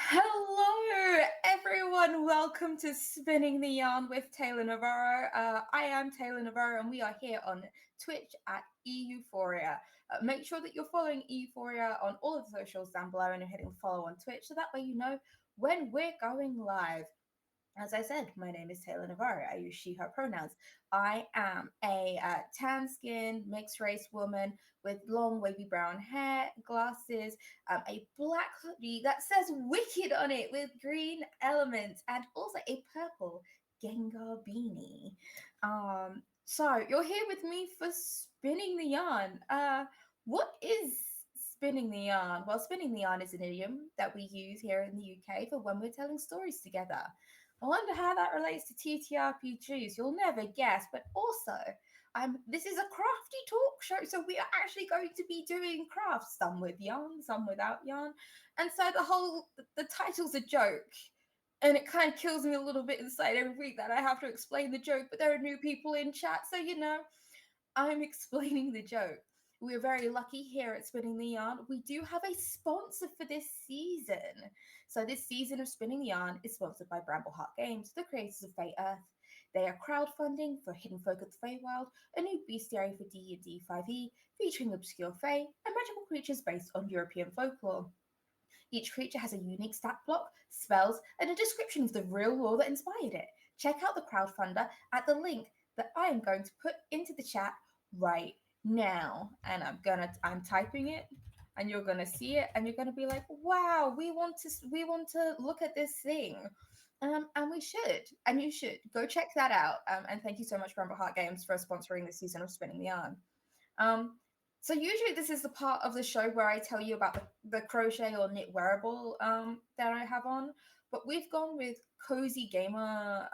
Hello, everyone. Welcome to Spinning the Yarn with Taylor Navarro. I am Taylor Navarro, and we are here on Twitch at euphoria. Make sure that you're following euphoria on all of the socials down below, and you're hitting follow on Twitch, so that way you know when we're going live. As I said, my name is Taylor Navarro. I use she, her pronouns. I am a tan skinned, mixed race woman with long, wavy brown hair, glasses, a black hoodie that says Wicked on it with green elements, and also a purple Gengar beanie. So you're here with me for Spinning the Yarn. What is spinning the yarn? Well, spinning the yarn is an idiom that we use here in the UK for when we're telling stories together. I wonder how that relates to TTRPGs. You'll never guess, but also, this is a crafty talk show, so we are actually going to be doing crafts, some with yarn, some without yarn, and so the title's a joke, and it kind of kills me a little bit inside every week that I have to explain the joke, but there are new people in chat, so I'm explaining the joke. We're very lucky here at Spinning the Yarn. We do have a sponsor for this season. So this season of Spinning the Yarn is sponsored by Brambleheart Games, the creators of Fey Earth. They are crowdfunding for Hidden Folk of the Feywild, a new bestiary for D&D 5e, featuring obscure Fey and magical creatures based on European folklore. Each creature has a unique stat block, spells, and a description of the real lore that inspired it. Check out the crowdfunder at the link that I am going to put into the chat right now. And I'm typing it, and you're gonna see it, and you're gonna be like, wow, we want to look at this thing. And we should, and you should go check that out. And thank you so much, Brambleheart Games, for sponsoring this season of Spinning the Yarn. So usually this is the part of the show where I tell you about the crochet or knit wearable that I have on, but we've gone with cozy gamer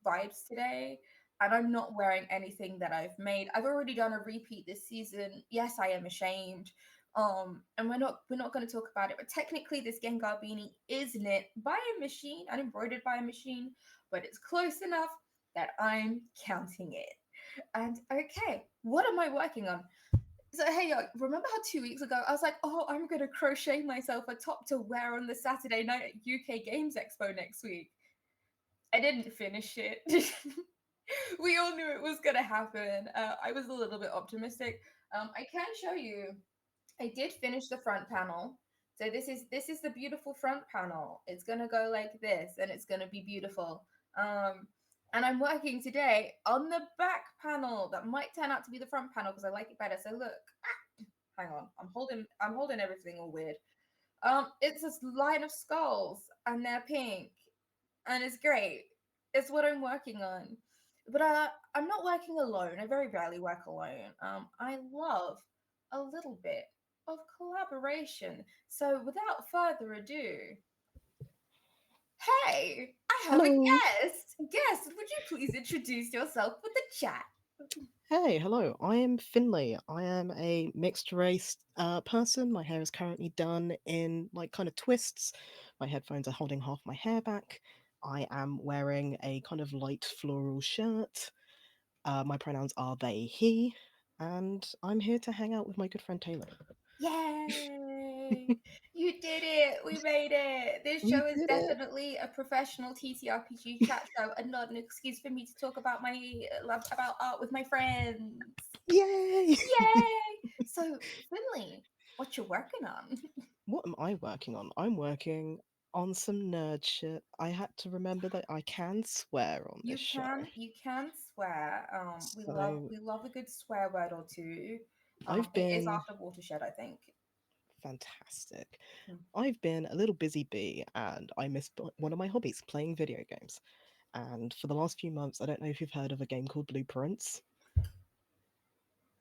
vibes today, and I'm not wearing anything that I've made. I've already done a repeat this season. Yes, I am ashamed. And we're not going to talk about it, but technically this Gengar beanie is knit by a machine and embroidered by a machine, but it's close enough that I'm counting it. And okay, what am I working on? So hey, remember how 2 weeks ago I was like, oh, I'm gonna crochet myself a top to wear on the Saturday night at UK Games Expo next week? I didn't finish it. We all knew it was gonna happen. I was a little bit optimistic. I can show you. I did finish the front panel. So this is the beautiful front panel. It's gonna go like this, and it's gonna be beautiful. And I'm working today on the back panel that might turn out to be the front panel because I like it better. So look, hang on, I'm holding everything all weird. It's this line of skulls, and they're pink, and it's great. It's what I'm working on. But I'm not working alone. I very rarely work alone. I love a little bit of collaboration. So without further ado, hey, I have a Hello. guest. Guest, would you please introduce yourself with the chat? Hey, hello. I am Finley. I am a mixed race person. My hair is currently done in like kind of twists. My headphones are holding half my hair back. I am wearing a kind of light floral shirt. My pronouns are they, he. And I'm here to hang out with my good friend Taylor. Yay! You did it! We made it! This We show is did it! definitely a professional TTRPG chat show and not an excuse for me to talk about my love about art with my friends. Yay! Yay! So, Finley, what you working on? What am I working on? I'm working on some nerd shit. I had to remember that I can swear on this show. You can swear. So We love a good swear word or two. I've It is been after Watershed, I think. fantastic. Hmm. I've been a little busy bee and I missed one of my hobbies, playing video games. And for the last few months, I don't know if you've heard of a game called Blueprints.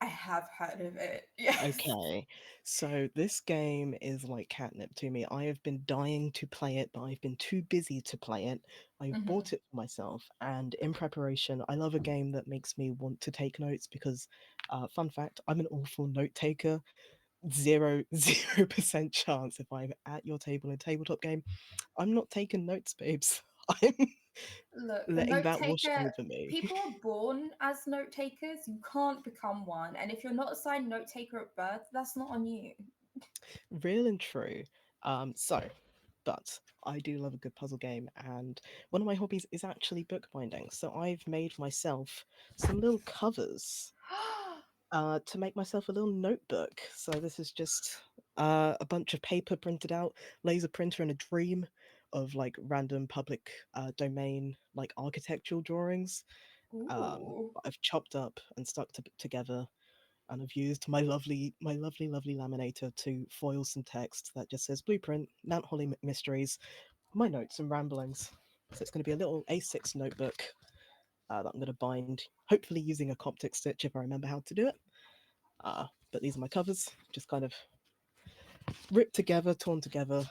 I have heard of it. Yes. Okay, so this game is like catnip to me. I have been dying to play it, but I've been too busy to play it. I've Hmm. bought it for myself, and in preparation, I love a game that makes me want to take notes because, fun fact, I'm an awful note taker. 0% chance if I'm at your table in a tabletop game, I'm not taking notes, babes. I'm Look, the letting note that wash taker, over me. people are born as note takers. You can't become one. And if you're not assigned note taker at birth, that's not on you. Real and true. So but I do love a good puzzle game, and one of my hobbies is actually bookbinding. So I've made myself some little covers to make myself a little notebook. So this is just a bunch of paper printed out, laser printer, and a dream of like random public domain like architectural drawings. Ooh. I've chopped up and stuck together, and I've used my lovely laminator to foil some text that just says blueprint, Mount Holly Mysteries, my notes and ramblings. So it's going to be a little A6 notebook that I'm going to bind, hopefully using a Coptic stitch if I remember how to do it. But these are my covers, just kind of ripped together, torn together,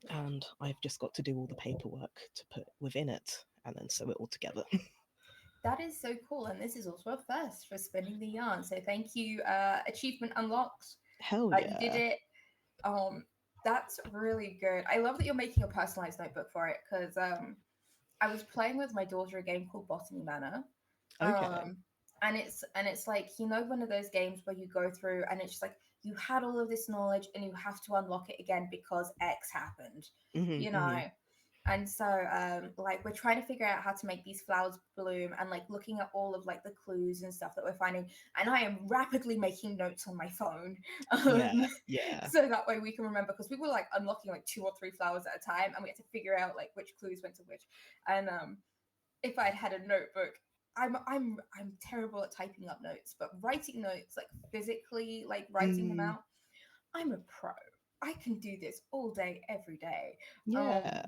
and I've just got to do all the paperwork to put within it and then sew it all together. That is so cool, and this is also a first for spinning the yarn. So thank you, achievement unlocked. Hell You did yeah. it. Um, that's really good. I love that you're making a personalized notebook for it because I was playing with my daughter a game called Botany Manor, Okay. um, and it's like one of those games where you go through and it's just like you had all of this knowledge and you have to unlock it again because X happened, Hmm, you know. hmm. And so like we're trying to figure out how to make these flowers bloom and like looking at all of like the clues and stuff that we're finding, and I am rapidly making notes on my phone Yeah, um yeah. so that way we can remember, because we were like unlocking like two or three flowers at a time and we had to figure out like which clues went to which. And if I'd had a notebook, I'm terrible at typing up notes, but writing notes, like physically like writing them Mm, out, I'm a pro. I can do this all day every day. um yeah.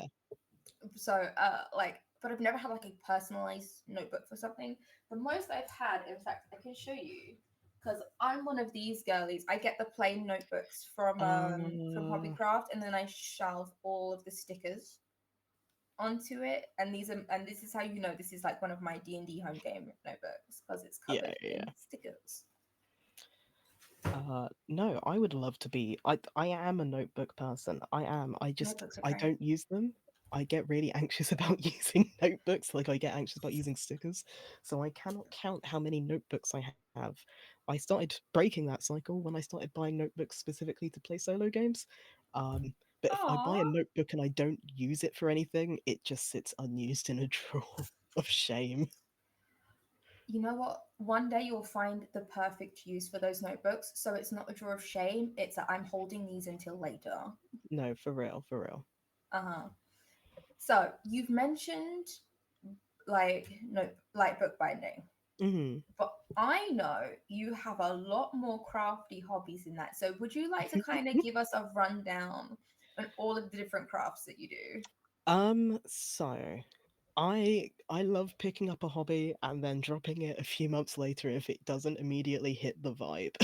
so like, but I've never had like a personalized notebook for something. The most I've had, in fact, I can show you, because I'm one of these girlies. I get the plain notebooks from Uh, Hobbycraft, and then I shove all of the stickers onto it. And this is how you know this is like one of my D&D home game notebooks, because it's yeah, covered in yeah. stickers. No, I would love to be. I am a notebook person. I am. Notebooks are I great. don't use them. I get really anxious about using notebooks. Like I get anxious about using stickers. So I cannot count how many notebooks I have. I started breaking that cycle when I started buying notebooks specifically to play solo games. Um, but if I buy a Aw. notebook and I don't use it for anything, it just sits unused in a drawer of shame. You know what? One day you'll find the perfect use for those notebooks. So it's not a drawer of shame. It's that I'm holding these until later. No, for real, for real. Uh huh. So you've mentioned like no like bookbinding, Hmm. but I know you have a lot more crafty hobbies in that. So would you like to kind of give us a rundown on all of the different crafts that you do? So I love picking up a hobby and then dropping it a few months later if it doesn't immediately hit the vibe.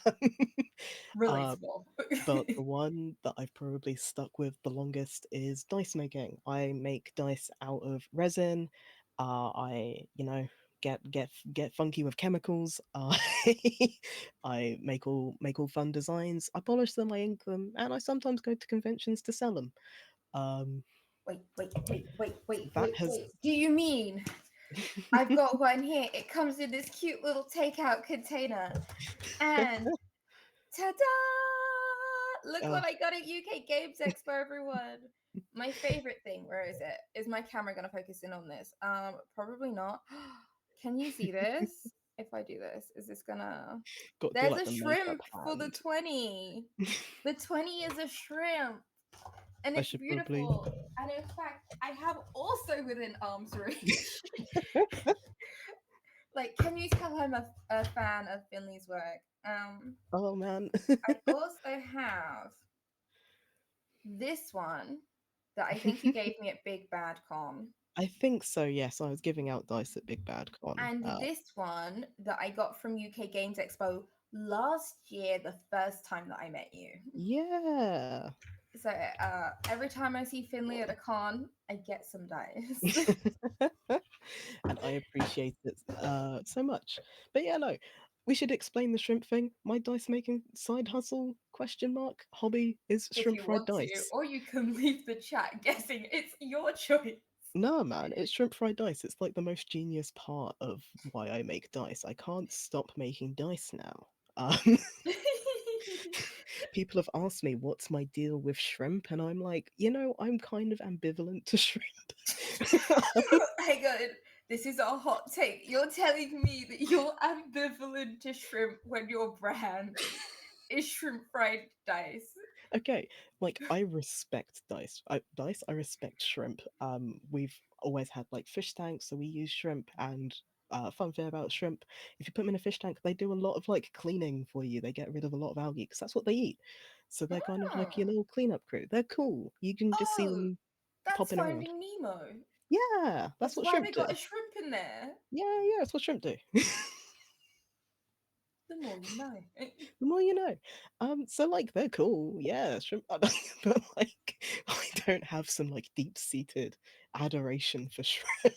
uh, Relatable. but the one that I've probably stuck with the longest is dice making. I make dice out of resin. I get funky with chemicals. I make all fun designs. I polish them, I ink them, and I sometimes go to conventions to sell them. Um, Wait. that has Do you mean I've got one here? It comes in this cute little takeout container. And ta-da! Look uh, what I got at UK Games Expo, everyone. My favorite thing, where is it? Is my camera gonna focus in on this? Probably not. Can you see this? If I do this, is this gonna got to do there's like a the makeup shrimp for the hand. 20. The 20 is a shrimp. And I it's should probably. beautiful. And in fact, I have also within arm's reach. Like, can you tell I'm a fan of Finley's work? Oh man. I also have this one that I think you gave me at Big Bad Con, I think so. Yes, I was giving out dice at Big Bad Con. and this one that I got from UK Games Expo last year, the first time that I met you. Yeah. So every time I see Finley at a con, I get some dice. And I appreciate it so much. But yeah, no, we should explain the shrimp thing. My dice making side hustle question mark hobby is If shrimp you fried want to, dice. or you can leave the chat guessing. It's your choice. No, man, it's shrimp fried dice. It's like the most genius part of why I make dice. I can't stop making dice now. Um, People have asked me what's my deal with shrimp, and I'm like, I'm kind of ambivalent to shrimp. Hang on, this is a hot take. You're telling me that you're ambivalent to shrimp when your brand is shrimp fried dice. Okay, like I respect dice. I respect shrimp. We've always had like fish tanks, so we use shrimp. And fun thing about shrimp, if you put them in a fish tank, they do a lot of like cleaning for you. They get rid of a lot of algae because that's what they eat. So they're kind of like your Oh, little cleanup crew. They're cool. You can just see oh, them that's popping around. Finding Nemo. Yeah, that's That's what why shrimp they do. got a shrimp in there. Yeah, yeah, that's what shrimp do. The more you know. The more you know. So like they're cool, yeah, shrimp, but like I don't have some like deep seated adoration for shrimp.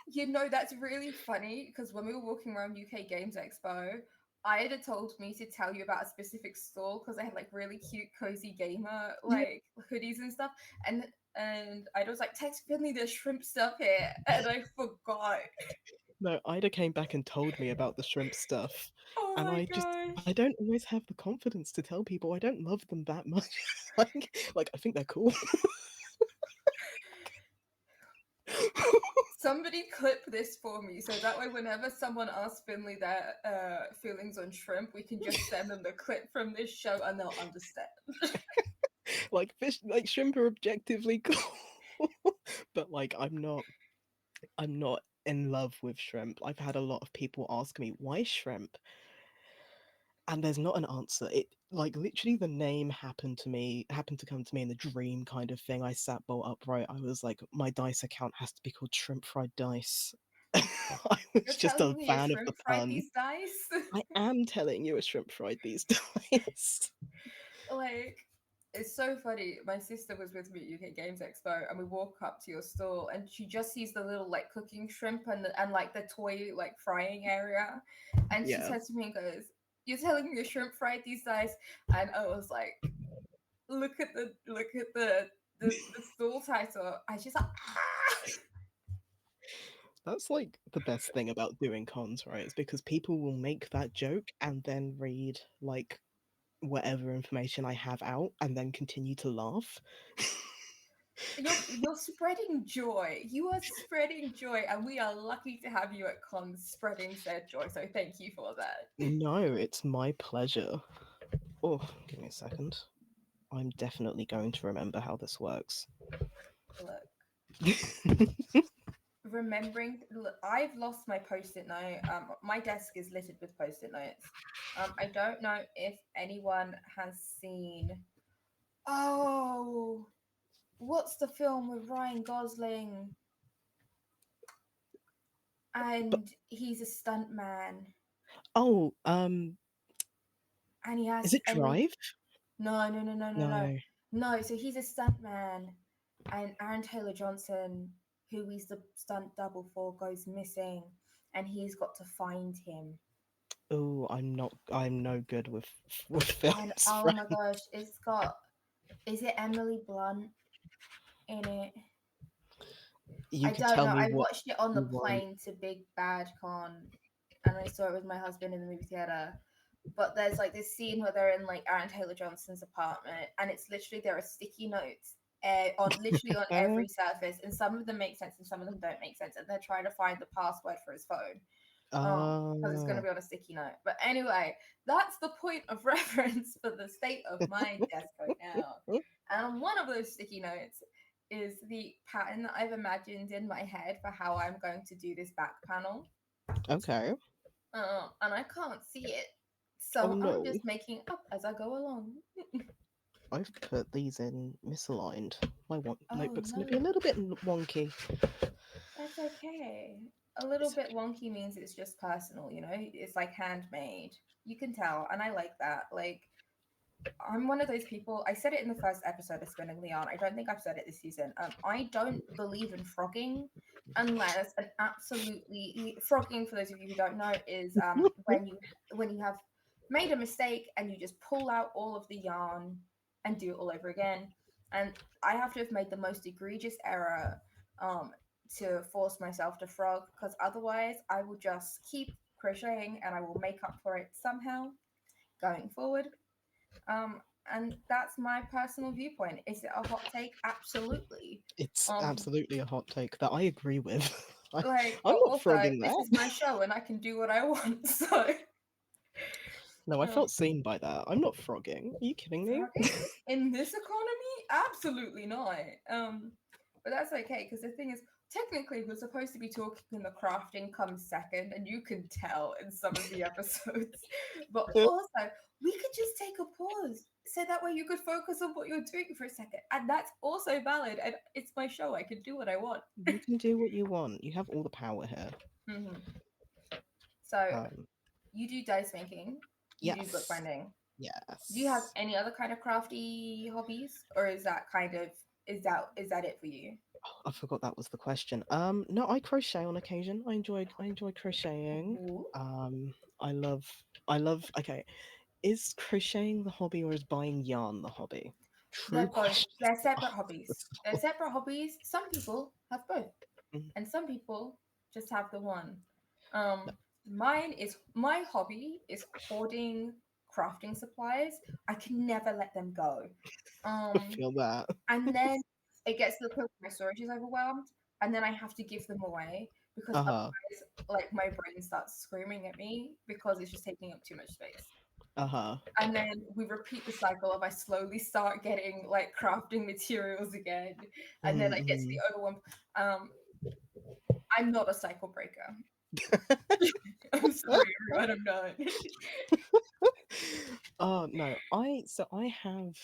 You know, that's really funny because when we were walking around UK Games Expo, I had told me to tell you about a specific store because they had like really cute, cozy gamer Yeah. like hoodies and stuff. And I was like, text Finley, there's shrimp stuff here, and I forgot. No, Ida came back and told me about the shrimp stuff, Oh and my I gosh. don't always have the confidence to tell people I don't love them that much. like I think they're cool. Somebody clip this for me so that way whenever someone asks Finley their feelings on shrimp, we can just send them the clip from this show and they'll understand. Like fish, like shrimp are objectively cool, but like I'm not in love with shrimp. I've had a lot of people ask me why shrimp, and there's not an answer. It like literally the name happened to come to me in a dream kind of thing. I sat bolt upright. I was like, my dice account has to be called Shrimp Fried Dice. I You're was just a telling me a fan of the shrimp fried pun. these dice? I am telling you a shrimp fried these dice. Like, it's so funny. My sister was with me at UK Games Expo, and we walk up to your stall, and she just sees the little like cooking shrimp and like the toy like frying area, and she Yeah. says to me and goes, "You're telling me a shrimp fried these dice?" And I was like, "Look at the stall title." I just like, ah! That's like the best thing about doing cons, right? It's because people will make that joke and then read like whatever information I have out and then continue to laugh. You're spreading joy. You are spreading joy, and we are lucky to have you at cons spreading said joy. So thank you for that. No, it's my pleasure. Oh, give me a second. I'm definitely going to remember how this works. Look, look, I've lost my post-it note. My desk is littered with post-it notes. I don't know if anyone has seen. Oh, what's the film with Ryan Gosling But and he's a stunt man oh, and he is has it Drive? no. No. No, so he's a stunt man and Aaron Taylor Johnson, who he's the stunt double for, goes missing and he's got to find him. Oh, I'm not. I'm no good with And films, oh friend. my gosh, it's got, is it Emily Blunt in it? You I could don't tell know. me I what watched it on the you want. plane to Big Bad Con and I saw it with my husband in the movie theater. But there's like this scene where they're in like Aaron Taylor Johnson's apartment and it's literally there are sticky notes on literally on every surface and some of them make sense and some of them don't make sense and they're trying to find the password for his phone because it's going to Ah, be on a sticky note. But anyway, that's the point of reference for the state of my desk right now. And on one of those sticky notes is the pattern that I've imagined in my head for how I'm going to do this back panel. okay. And I can't see it. Oh So I'm no, just making up as I go along. I've put these in misaligned. My Oh notebook's going to be a no, little bit wonky. that's okay. A little It's bit okay. wonky means it's just personal, you know? It's like handmade. You can tell, and I like that. Like, I'm one of those people. I said it in the first episode of Spinning Leon. I don't think I've said it this season. I don't believe in frogging unless an absolutely frogging. For those of you who don't know, is when you have made a mistake and you just pull out all of the yarn and do it all over again. And I have to have made the most egregious error um, to force myself to frog because otherwise I will just keep crocheting, and I will make up for it somehow going forward. And that's my personal viewpoint. Is it a hot take? Absolutely. It's Um, absolutely a hot take that I agree with. I'm but not also frogging this that. is my show and I can do what I want. So, No, I um, felt seen by that. I'm not frogging. Are you kidding me? frogging in this economy, absolutely not. But that's okay because the thing is, technically, we're supposed to be talking in the crafting comes second, and you can tell in some of the episodes. But also, we could just take a pause so that way you could focus on what you're doing for a second, and that's also valid. And it's my show; I can do what I want. You can do what you want. You have all the power here. Hmm. So Um, you do dice making, you do yes, bookbinding. Do you have yes. any other kind of crafty hobbies, or is that kind of is that it for you? Oh, I forgot that was the question. No, I crochet on occasion. I enjoy crocheting. Ooh. Um, I love. Okay, is crocheting the hobby or is buying yarn the hobby? True They're both. questions They're to separate hobbies. They're ask. separate hobbies. Some people have both, Mm, and some people just have the one. no, My hobby is hoarding crafting supplies. I can never let them go. I Um, feel that. and then it gets to the point where my storage is overwhelmed, and then I have to give them away because Uh huh. otherwise, like my brain starts screaming at me because it's just taking up too much space. Uh huh. And then we repeat the cycle of I slowly start getting like crafting materials again, and then I get to Mm-hmm. the overwhelm. Um, I'm not a cycle breaker. I'm sorry, everyone. I'm not. Oh no, I have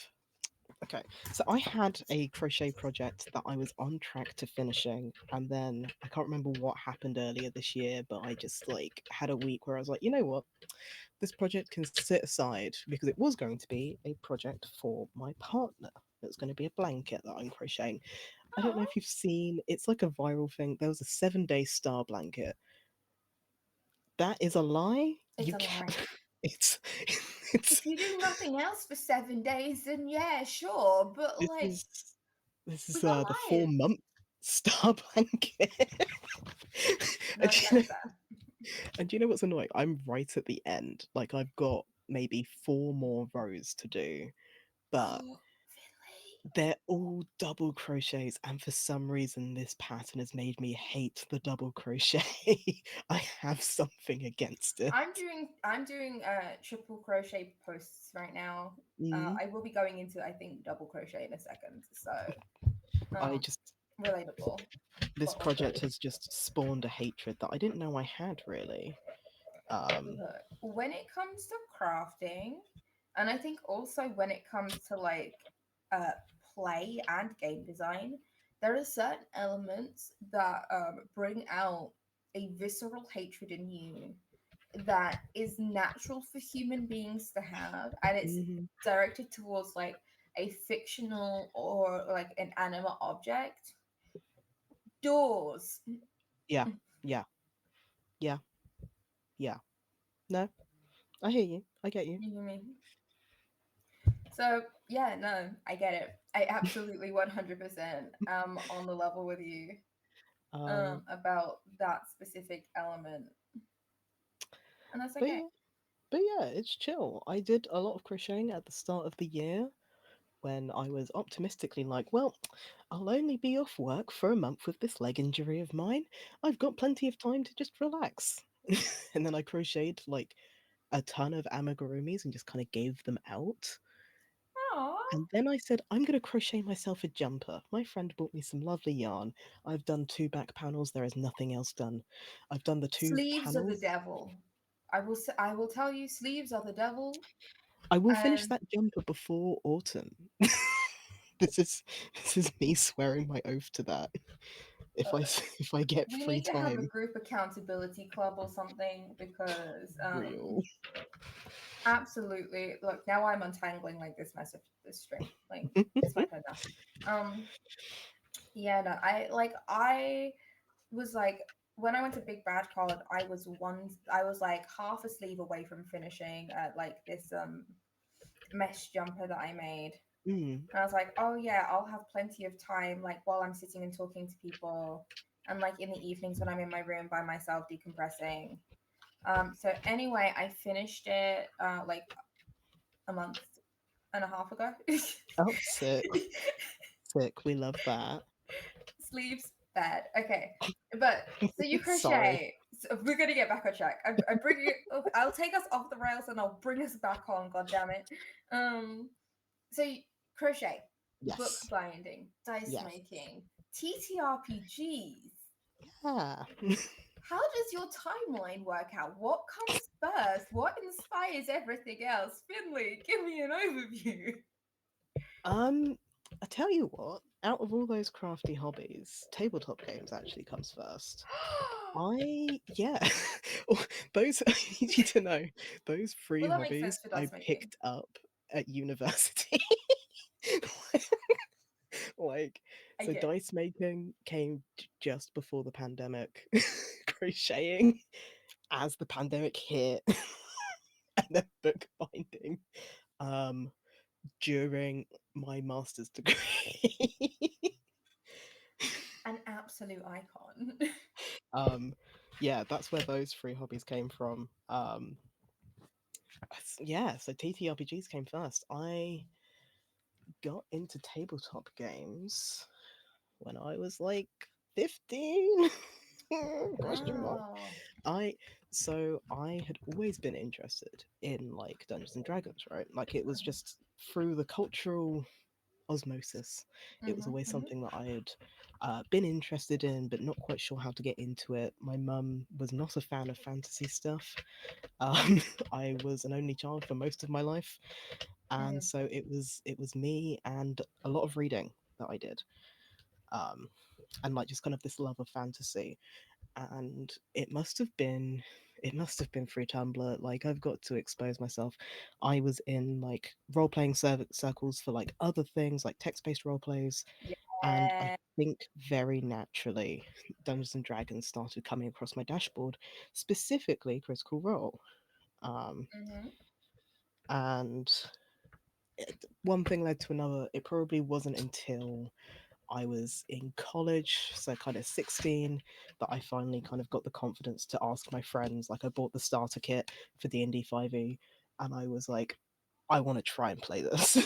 okay. So I had a crochet project that I was on track to finishing, and then I can't remember what happened earlier this year, but I just like had a week where I was like, you know what, this project can sit aside because it was going to be a project for my partner. It was going to be a blanket that I'm crocheting. I don't know Oh, if you've seen. It's like a viral thing. There was a 7 day star blanket. That is a lie. it's You a can't. lie. It's If it's you do nothing else for 7 days, then yeah, sure. But this like, is this we is got the liars. 4 month star blanket. No, and that is that. and do you know what's annoying? I'm right at the end. Like I've got maybe 4 more rows to do, but Oh, Finley. they're all double crochets, and for some reason this pattern has made me hate the double crochet. I have something against it. I'm doing triple crochet posts right now. Mm. I will be going into I think double crochet in a second. So I um just relatable, This but also project has just spawned a hatred that I didn't know I had really. Um, look, when it comes to crafting, and I think also when it comes to like uh play and game design, there are certain elements that bring out a visceral hatred in you that is natural for human beings to have, and it's mhm. directed towards like a fictional or like an animate object. Doors. Yeah, yeah, yeah, yeah. No, I hear you. I get you. You know what I mean? So yeah, no, I get it. I absolutely 100% am on the level with you Um, about that specific element, and that's but okay. yeah, but yeah, it's chill. I did a lot of crocheting at the start of the year when I was optimistically like, well, I'll only be off work for a month with this leg injury of mine. I've got plenty of time to just relax. And then I crocheted like a ton of amigurumis and just kind of gave them out. Aww. And then I said, I'm going to crochet myself a jumper. My friend bought me some lovely yarn. I've done 2 back panels. There is nothing else done. I've done the two Sleeves are the panels. devil. I will tell you, sleeves are the devil, I will finish and that jumper before autumn. this is this is me swearing my oath to that. If I uh, if I get we free need to have a time, group accountability club or something because real. absolutely, look, now I'm untangling like this string, like it's my turn now. Yeah, no, I was like when I went to Big Bad College, I was like half a sleeve away from finishing like this mesh jumper that I made. Mm, And I was like, oh yeah, I'll have plenty of time, like while I'm sitting and talking to people, and like in the evenings when I'm in my room by myself decompressing. So anyway, I finished it like a month and a half ago. Oh, sick. Sick. We love that. Sleeves bad. Okay, but so you Sorry. crochet. So we're gonna get back on track. I bring you. Oh, I'll take us off the rails and I'll bring us back on. God damn it. Um. So crochet, Yes. bookbinding, dice Yes. making, TTRPGs. Yeah. How does your timeline work out? What comes first? What inspires everything else? Finley, give me an overview. Um, I tell you what, out of all those crafty hobbies, tabletop games actually comes first. Yeah, oh, those I need you to know, those three Well, that makes sense hobbies for I dice making. picked up at university. Like, I so get. dice making came just before the pandemic, crocheting as the pandemic hit, and then bookbinding um during my master's degree. An absolute icon. um yeah, that's where those three hobbies came from. Yeah, so TTRPGs came first. I got into tabletop games when I was like 15. Question mark. Wow. I I had always been interested in like Dungeons and Dragons, right? Like it was just through the cultural osmosis. It was Mm-hmm, always mm-hmm, something that I had been interested in, but not quite sure how to get into it. My mum was not a fan of fantasy stuff. I was an only child for most of my life, and mm-hmm. so it was me and a lot of reading that I did, um, and like just kind of this love of fantasy. And it must have been through Tumblr. Like I've got to expose myself. I was in like role playing circles for like other things like text based role plays, and I Yeah. think very naturally Dungeons and Dragons started coming across my dashboard, specifically Critical Role. Um, Mm-hmm. and one thing led to another. It probably wasn't until I was in college, so kind of 16, that I finally kind of got the confidence to ask my friends. Like, I bought the starter kit for D&D 5e, and I was like, I want to try and play this.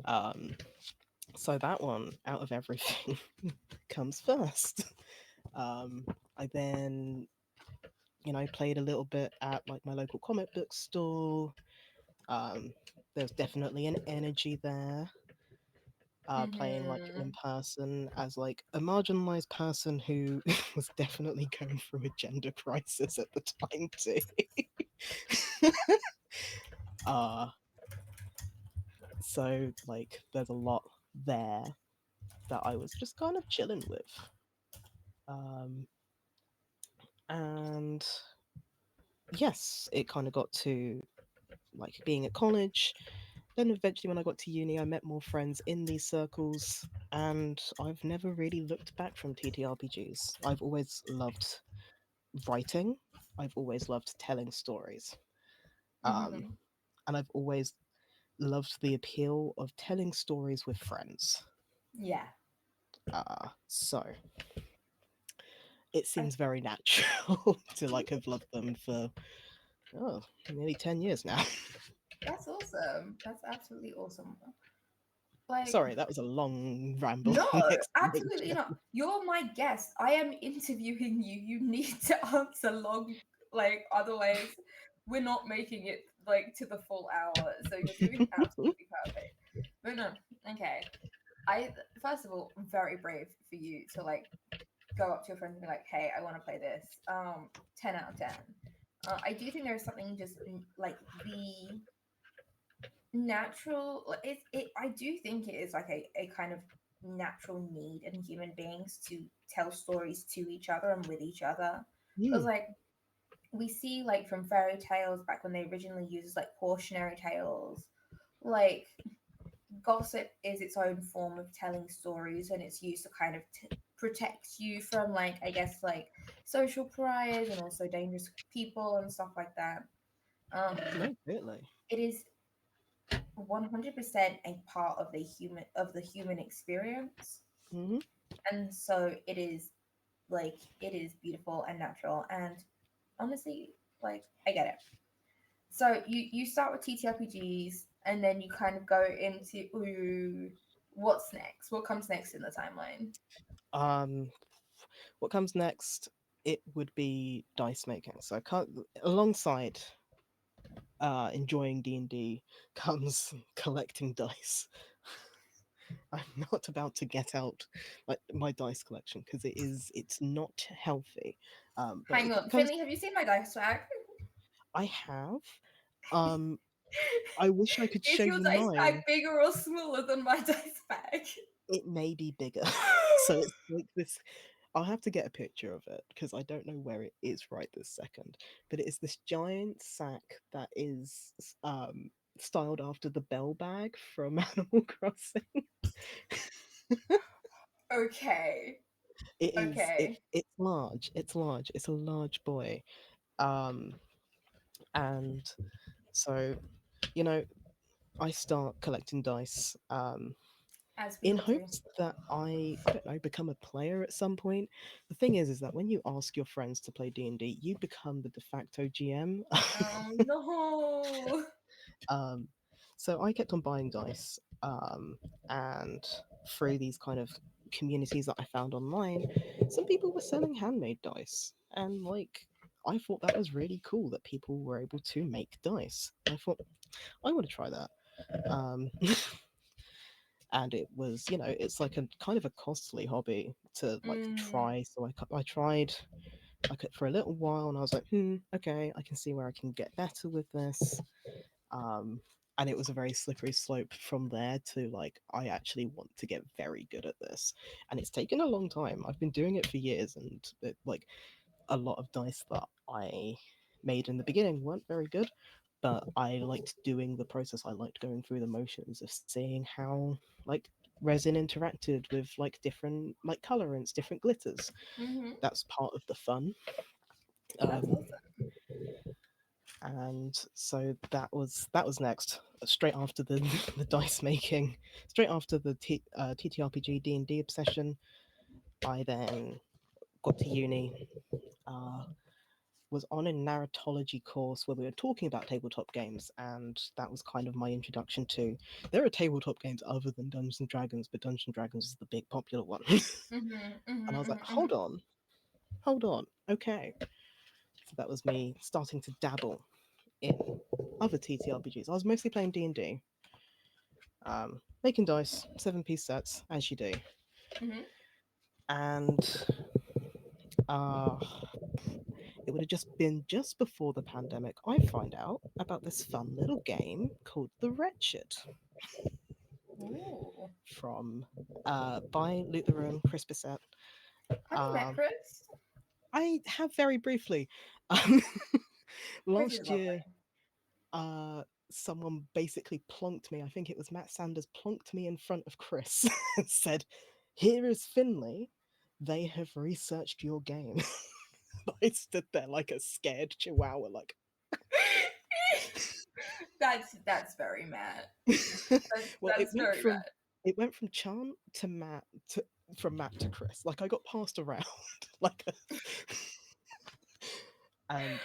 um, so that one, out of everything, comes first. Um, I then, played a little bit at like my local comic book store. Um, there's definitely an energy there. Playing like in Mm-hmm. person as like a marginalized person who was definitely going through a gender crisis at the time too. uh so like there's a lot there that I was just kind of chilling with. Um and yes, it kind of got to like being at college. Then eventually when I got to uni I met more friends in these circles, and I've never really looked back from TTRPGs. I've always loved writing. I've always loved telling stories. Um, Mm-hmm. and I've always loved the appeal of telling stories with friends. Yeah. So it I, seems very natural to like have loved them for nearly 10 years now. that's awesome. That's absolutely awesome. Like, Sorry, that was a long rambling no, absolutely explanation. not. You're my guest. I am interviewing you. You need to answer long, like, otherwise, we're not making it like to the full hour. So you're doing absolutely perfect. But no, okay. I first of all, very brave for you to like go up to your friends and be like, "Hey, I want to play this." 10 out of 10. I do think there's something just like the natural. I do think it is like a kind of natural need in human beings to tell stories to each other and with each other. Because Mm, like we see like from fairy tales back when they originally used like cautionary tales, like gossip is its own form of telling stories and it's used to kind of protect you from like I guess like social pariahs and also dangerous people and stuff like that. no, really. It is 100% a part of the human experience, Hmm. and so it is Like it is beautiful and natural, and honestly, like I get it. So you start with TTRPGs, and then you kind of go into ooh, what's next? What comes next in the timeline? Um, what comes next? It would be dice making. So I can't, alongside enjoying D&D comes collecting dice. I'm not about to get out like my dice collection because it's not healthy. But Hang it on, comes. Finley, have you seen my dice bag? I have. Um, I wish I could show Is your you dice bag mine. bigger or smaller than my dice bag? It may be bigger, so it's like this. I'll have to get a picture of it because I don't know where it is right this second. But it is this giant sack that is styled after the bell bag from Animal Crossing. Okay, It is okay. it's large. It's large. It's a large boy. Um, and so you know, I start collecting dice. As we In all do. hopes that I don't know, become a player at some point. The thing is that when you ask your friends to play D&D, you become the de facto GM. Oh no. um, so I kept on buying dice, and through these kind of communities that I found online, some people were selling handmade dice, and like I thought that was really cool that people were able to make dice. I thought I want to try that. Um, and it was, it's like a kind of a costly hobby to like Mm, try. So I tried like for a little while, and I was like, okay, I can see where I can get better with this. um and it was a very slippery slope from there to like I actually want to get very good at this, and it's taken a long time. I've been doing it for years, and like a lot of dice that I made in the beginning weren't very good, but I liked doing the process. I liked going through the motions of seeing how like resin interacted with like different like colorants, different glitters. mm-hmm. That's part of the fun. That's Um, awesome. and so that was next, straight after the the dice making, straight after the TTRPG D&D obsession. I then got to uni. Uh, was on a narratology course where we were talking about tabletop games, and that was kind of my introduction to. There are tabletop games other than Dungeons and Dragons, but Dungeons and Dragons is the big popular one. Mm-hmm, mm-hmm, And I was like, mm-hmm, mm-hmm. hold on, okay. So that was me starting to dabble in other TTRPGs. I was mostly playing D&D, making dice, 7-piece sets, as you do. Mm-hmm. And uh, it would have just been just before the pandemic, I find out about this fun little game called The Wretched Ooh. from by Loot the Room, Chris Bissett. Have you met Um, Chris? I have very briefly. Um, Chris is last lovely. year, uh, someone basically plonked me. I think it was Matt Sanders plonked me in front of Chris and said, "Here is Finley. They have researched your game." I stood there like a scared chihuahua, like. That's very mad. Well, That's very mad. it went from Chan to Matt to from Matt to Chris. Like I got passed around, like, and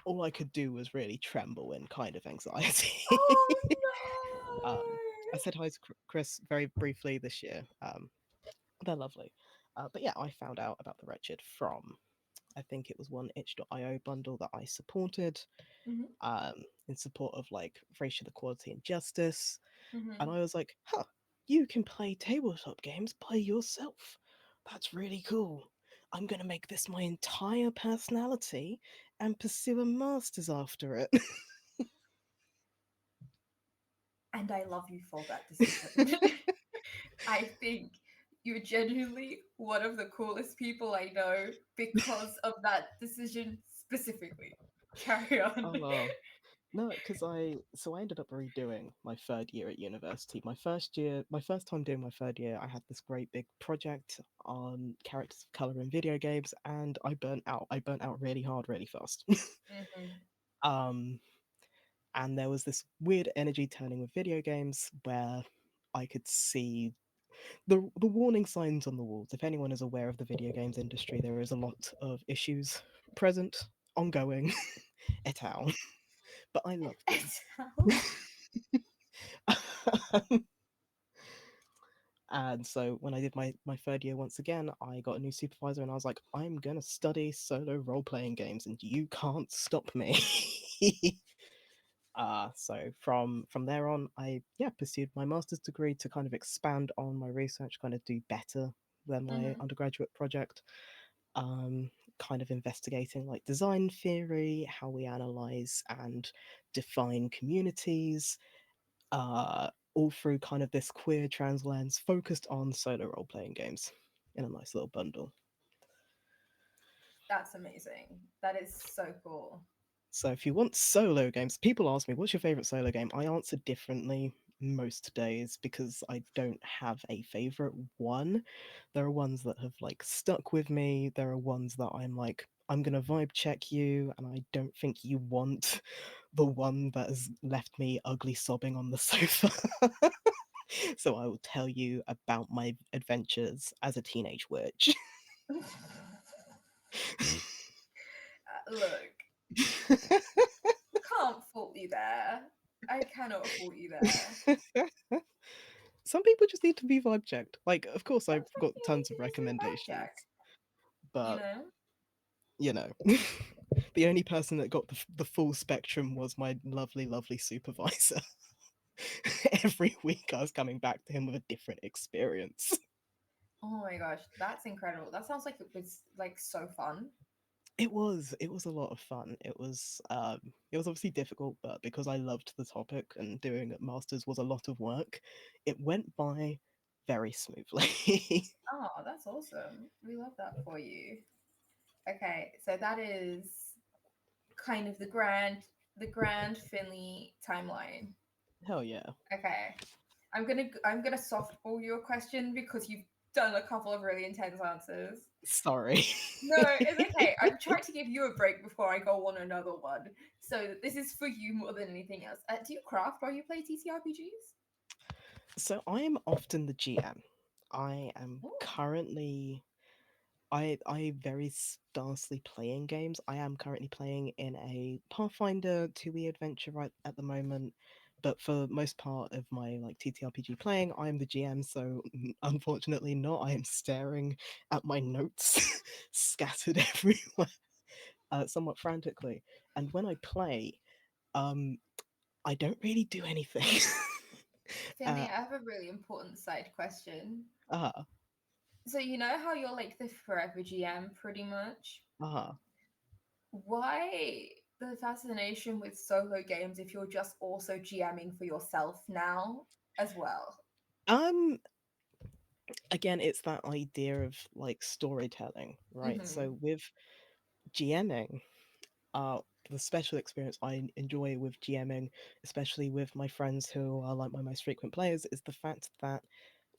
all I could do was really tremble in kind of anxiety. um, I said hi to Chris very briefly this year. They're lovely, but yeah, I found out about the Wretched from, I think it was one itch.io bundle that I supported, Mm-hmm, in support of like racial equality and justice. And mm-hmm. I was like, huh, you can play tabletop games by yourself. That's really cool. I'm going to make this my entire personality and pursue a master's after it. And I love you for that decision. I think you're genuinely one of the coolest people I know because of that decision specifically. Carry on. Oh, no, because I ended up redoing my third year at university. My first time doing my third year, I had this great big project on characters of color in video games, and I burnt out. I burnt out really hard, really fast. Mm-hmm. um, and there was this weird energy turning with video games where I could see. The warning signs on the walls. If anyone is aware of the video games industry, there is a lot of issues present, ongoing, et al. But I love them. And so when I did my third year once again, I got a new supervisor and I was like, I'm gonna study solo role playing games and you can't stop me. So from there on, I pursued my master's degree to kind of expand on my research, kind of do better than my Hmm. undergraduate project. Um, Kind of investigating like design theory, how we analyze and define communities, all through kind of this queer trans lens focused on solo role playing games in a nice little bundle. That's amazing. That is so cool. So if you want solo games, people ask me, what's your favorite solo game? I answer differently most days because I don't have a favorite one. There are ones that have like stuck with me. There are ones that I'm like, I'm gonna vibe check you, and I don't think you want the one that has left me ugly sobbing on the sofa. So I will tell you about my adventures as a teenage witch. Look, can't fault you there. I cannot fault you there. Some people just need to be vibe checked. Like, of course, I've Sometimes got you need tons of to just be a vibe recommendations, check, you but know? you know, the only person that got the full spectrum was my lovely, lovely supervisor. Every week, I was coming back to him with a different experience. Oh my gosh, that's incredible. That sounds like it was like so fun. It was a lot of fun. It was obviously difficult, but because I loved the topic and doing a masters was a lot of work, it went by very smoothly. Oh, that's awesome. We love that for you. Okay, so that is kind of the grand Finley timeline. Hell yeah. Okay. I'm gonna softball your question because you've done a couple of really intense answers. Sorry. No, it's okay. I'm trying to give you a break before I go on another one. So this is for you more than anything else. Do you craft while you play TTRPGs? So I am often the GM. I am Ooh. currently I very sparsely playing games. I am currently playing in a Pathfinder 2e adventure right at the moment, but for most part of my like TTRPG playing, I am the GM. So unfortunately, not. I am staring at my notes scattered everywhere, somewhat frantically. And when I play, um, I don't really do anything. Finley, uh, I have a really important side question. uh, So you know how you're like the forever GM pretty much? uh. Why the fascination with solo games if you're just also GMing for yourself now as well? Um, Again, it's that idea of like storytelling, right? Mm-hmm. So with GMing, uh, the special experience I enjoy with GMing, especially with my friends who are like my most frequent players, is the fact that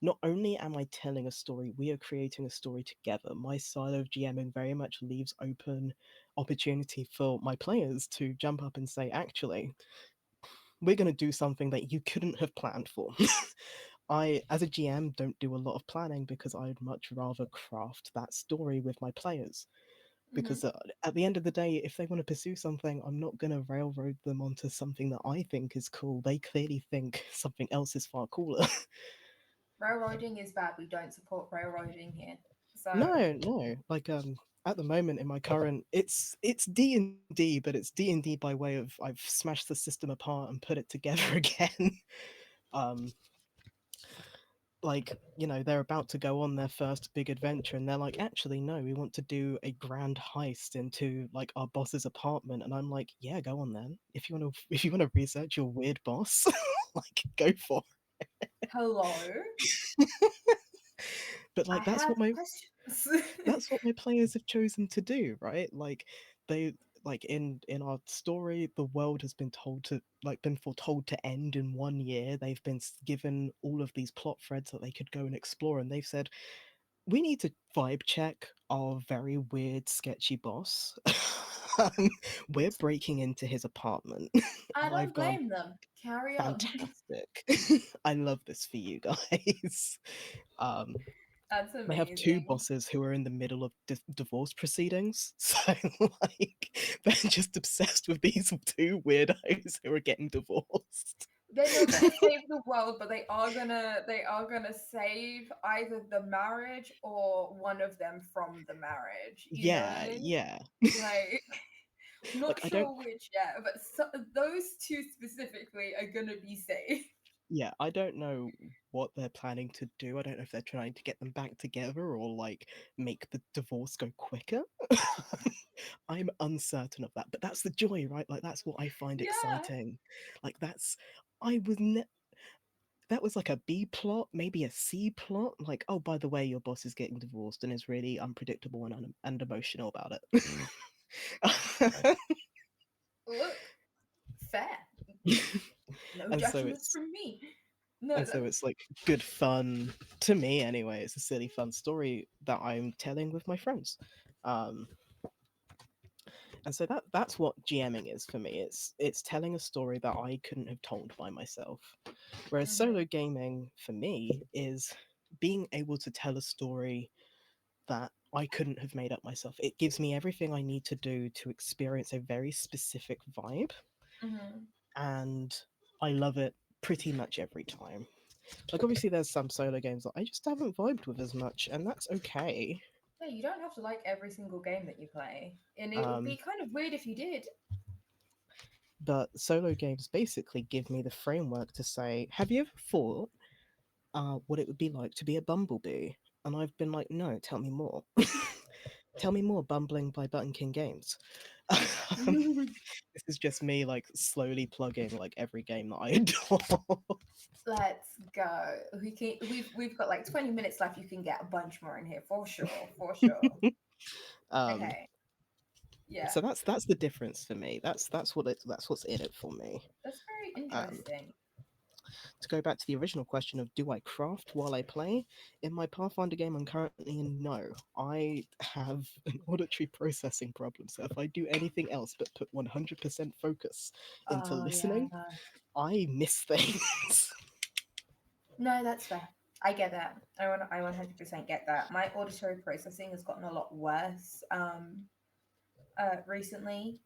not only am I telling a story, we are creating a story together. My style of GMing very much leaves open opportunity for my players to jump up and say, actually, we're going to do something that you couldn't have planned for. I, as a GM, don't do a lot of planning because I'd much rather craft that story with my players. Mm-hmm. Because at the end of the day, if they want to pursue something, I'm not going to railroad them onto something that I think is cool. They clearly think something else is far cooler. Railroading is bad. We don't support railroading here. So, No, no. Like at the moment in my current it's D&D, but it's D&D by way of I've smashed the system apart and put it together again. um like, they're about to go on their first big adventure and they're like, actually, no, we want to do a grand heist into like our boss's apartment. And I'm like, yeah, go on then. If you want to research your weird boss, like go for hello. it. But I like have questions. that's what my players have chosen to do, right? Like they like in our story, the world has been told to like been foretold to end in 1 year. They've been given all of these plot threads that they could go and explore, and they've said, we need to vibe check our very weird, sketchy boss. um, we're breaking into his apartment, I and I've don't gone, blame them. Carry on. fantastic. I love this for you guys. Um, That's I have two amazing. bosses who are in the middle of divorce proceedings, so like they're just obsessed with these two weirdos who are getting divorced. They're not gonna save the world, but they are gonna save either the marriage or one of them from the marriage. You know what I Yeah, mean? yeah. Like, not Like I don't sure which yet, but those two specifically are gonna be saved. yeah, I don't know what they're planning to do. I don't know if they're trying to get them back together or like make the divorce go quicker. I'm uncertain of that, but that's the joy, right? Like that's what I find Yeah. exciting. Like I was that was like a B plot, maybe a C plot. Like, oh, by the way, your boss is getting divorced and is really unpredictable and emotional about it. Look, fair. No and so judgments it's from me. No, and so it's like good fun to me anyway. It's a silly fun story that I'm telling with my friends. Um, and so that's what GMing is for me. It's telling a story that I couldn't have told by myself. Whereas hmm solo gaming for me is being able to tell a story that I couldn't have made up myself. It gives me everything I need to do to experience a very specific vibe, hmm and I love it pretty much every time. Like, obviously, there's some solo games that I just haven't vibed with as much, and that's okay. Yeah, you don't have to like every single game that you play, and it would be Um, kind of weird if you did. but solo games basically give me the framework to say, have you ever thought what it would be like to be a bumblebee? And I've been like, no, tell me more. Tell me more, Bumbling by Button King Games. This is just me like slowly plugging like every game that I adore. Let's go. We've got like 20 minutes left. You can get a bunch more in here for sure, for sure. um, Okay. Yeah. so that's the difference for me. That's what's in it for me. That's very Um, interesting. to go back to the original question of do I craft while I play? In my Pathfinder game I'm currently in, no. I have an auditory processing problem. So if I do anything else but put 100% focus into Oh yeah, listening, no. I miss things. No, that's fair. I get that. I 100% get that. My auditory processing has gotten a lot worse recently.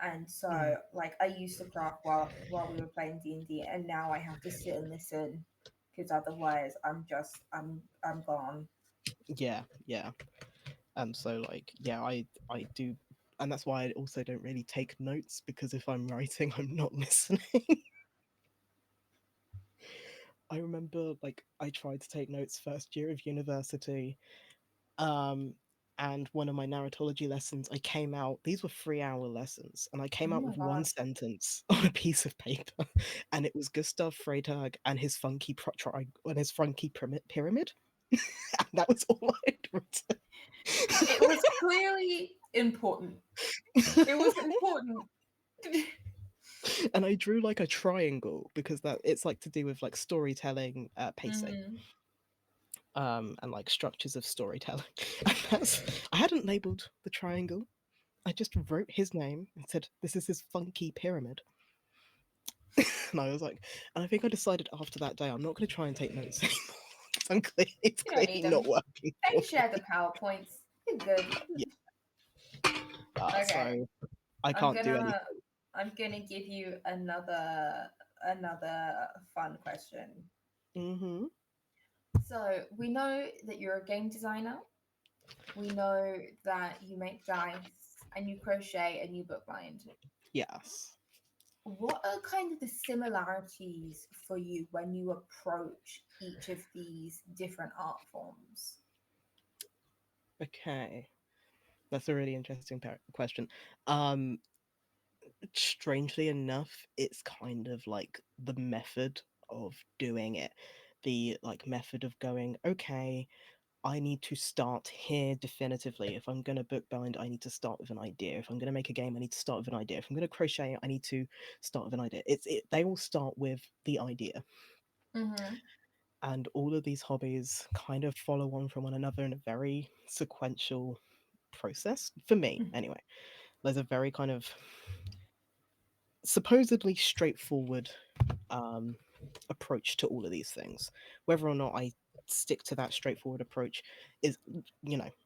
And so Mm, like I used to craft while we were playing D&D, and now I have to sit and listen because otherwise I'm gone. yeah, yeah. And so like yeah, I do, and that's why I also don't really take notes, because if I'm writing I'm not listening. I remember like I tried to take notes first year of university. Um, and one of my narratology lessons, I came out, these were 3 hour lessons, and I Oh came out my with one god. sentence on a piece of paper, and it was Gustav Freytag and his funky and his funky pyramid. And that was all I'd It was clearly important. It was written. important. And I drew like a triangle because that it's like to do with like storytelling, pacing, hmm and like structures of storytelling. And that's I hadn't labeled the triangle. I just wrote his name and said, "This is his funky pyramid." And I was like, and I think I decided after that day, I'm not going to try and take notes anymore. It's You don't clearly need not them. working They for share the me. PowerPoints. You're good. Yeah, Okay. so I I'm can't do anything. gonna I'm gonna give you another fun question. Hmm. So we know that you're a game designer. We know that you make dice and you crochet and you bookbind. Yes. What are kind of the similarities for you when you approach each of these different art forms? Okay. That's a really interesting question. Um, Strangely enough, it's kind of like the method of doing it. The like method of going, okay, I need to start here definitively. If I'm going to bookbind, I need to start with an idea. If I'm going to make a game, I need to start with an idea. If I'm going to crochet, I need to start with an idea. They all start with the idea. Mm-hmm. And all of these hobbies kind of follow on from one another in a very sequential process, for me anyway. there's a very kind of supposedly straightforward um, approach to all of these things. Whether or not I stick to that straightforward approach is,